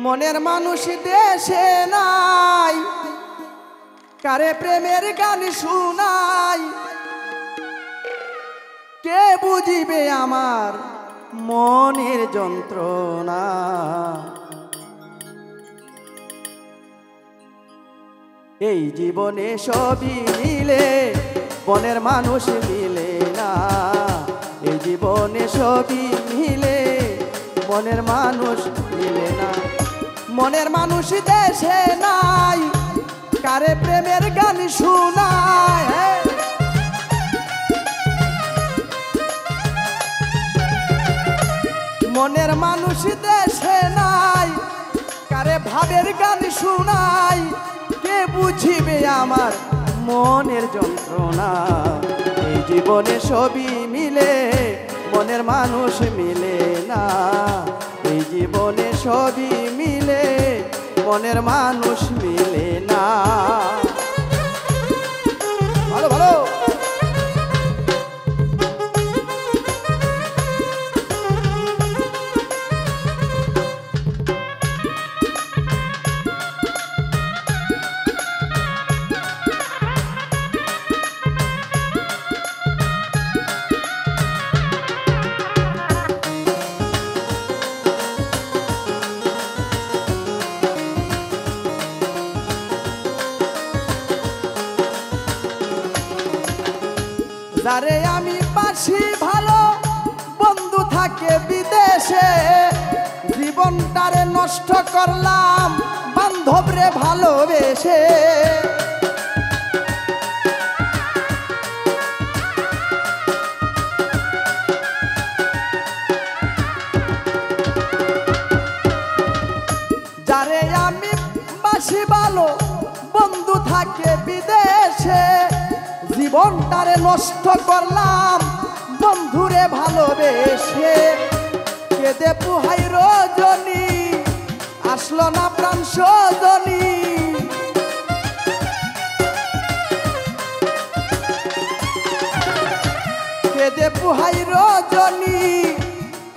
মনের মানুষ দেশে নাই, কারে প্রেমের গান শুনাই, কে বুঝিবে আমার মনের যন্ত্রণা। এই জীবনে সবই মিলে, মনের মানুষ মিলে না। এই জীবনে সবই মিলে, মনের মানুষ মিলে না। মনের মানুষ দেশে নাই, কারে প্রেমের গান শুনায়। মনের মানুষ দেশে নাই, কারে ভাবের গান শুনাই, কে বুঝিবে আমার মনের যন্ত্রণা। এই জীবনে সবই মিলে, মনের মানুষ মিলে না। এই জীবনে সবই মিলে, মনের মানুষ মিলে না। ভালো ভালো। যারে আমি বাসি ভালো, বন্ধু থাকে বিদেশে, জীবনটারে নষ্ট করলাম বান্ধবরে ভালোবেসে। যারে আমি বাসি ভালো, বন্ধু থাকে বিদেশে, জীবনটারে নষ্ট করলাম বন্ধুরে ভালোবেসে। কেঁদে পুহাই রজনী, আসলো না প্রাণ সজনী। কেঁদে পুহাই রজনী,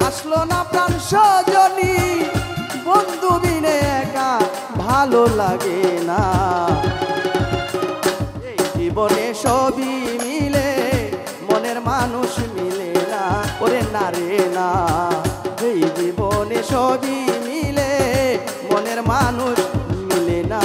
আসলো না প্রাণ সজনী। বন্ধু বিনে একা ভালো লাগে না। জীবনে সবই মিলে, মনের মানুষ মিলে না। ওরে না রে না, এই জীবনে সবই মিলে, মনের মানুষ মিলে না।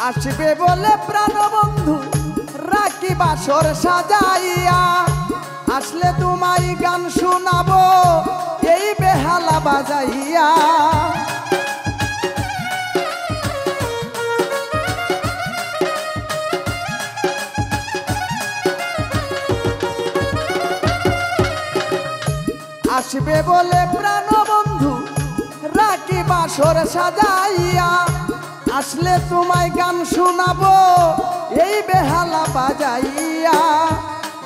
আসবে বলে প্রাণ বন্ধু রাখি বাসর সাজাইয়া, আসলে তোমায় গান শোনাবো এই বেহালা বাজাইয়া। আসবে বলে প্রাণ বন্ধু রাখি বাসর সাজাইয়া, আসলে তোমায় গান শোনাবো এই বেহালা বাজাইয়া।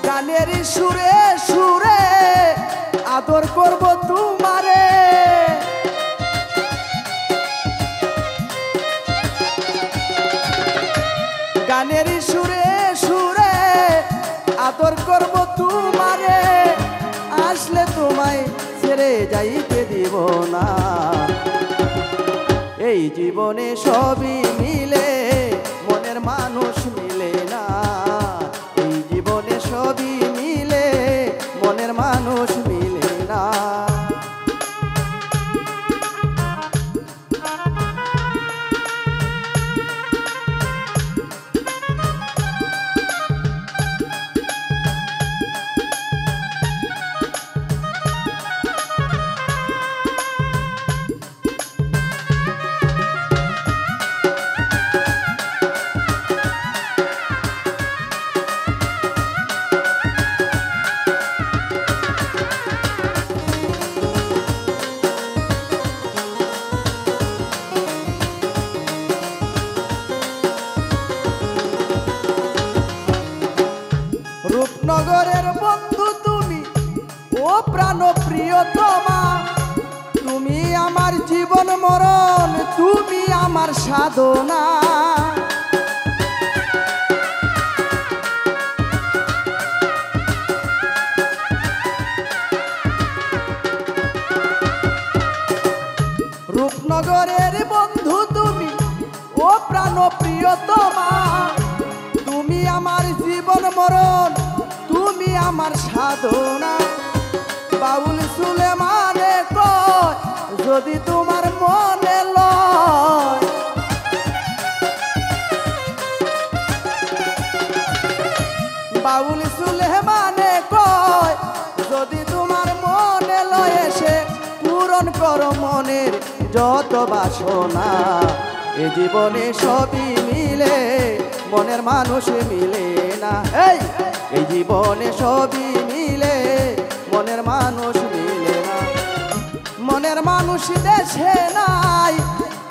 গানের সুরে সুরে আদর করব তোমারে, গানের সুরে সুরে আদর করব তোমারে। আসলে তোমায় ছেড়ে যাইতে দিব না। এই জীবনে সবই মিলে, মনের মানুষ মিলে না। এই জীবনে সবই মিলে, মনের মানুষ মিলে না। রূপনগরের বন্ধু তুমি, ও প্রাণ প্রিয়তমা, তুমি আমার জীবন মরণ, তুমি আমার সাধনা। রূপনগরের বন্ধু তুমি, ও প্রাণ প্রিয়তমা, তুমি আমার জীবন মরণ, তুমি আমার সাধনা। বাউল সুলেমানে কয় যদি তোমার মনে লয়, বাউল সুলেমানে কয় যদি তোমার মনে লয়, এসে পূরণ করো মনের যত বাসনা। এ জীবনে সবই মিলে, মনের মানুষ মিলে না। এই জীবনে সবই মিলে, মনের মানুষ মিলে না। মনের মানুষ দেশে নাই,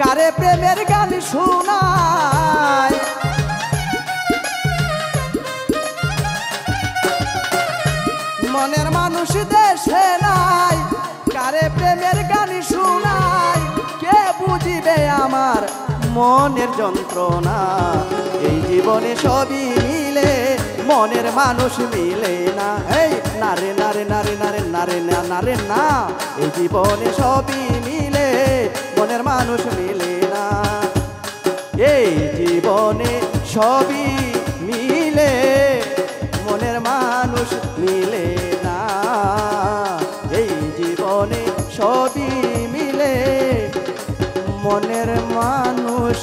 কারে প্রেমের গান শোনায়। মনের মানুষ দেশে নাই, কারে প্রেমের গান শোনায়। কে বুঝিবে আমার মনের যন্ত্রণা। এই জীবনে সবই মিলে, মনের মানুষ মিলে না। এই নারে নারে নারে নারে নারে না নারে না, এই জীবনে সবই মিলে, মনের মানুষ মিলে না। এই জীবনে সবই মিলে, মনের মানুষ মিলে না। এই জীবনে সবই মিলে, মনের মানুষ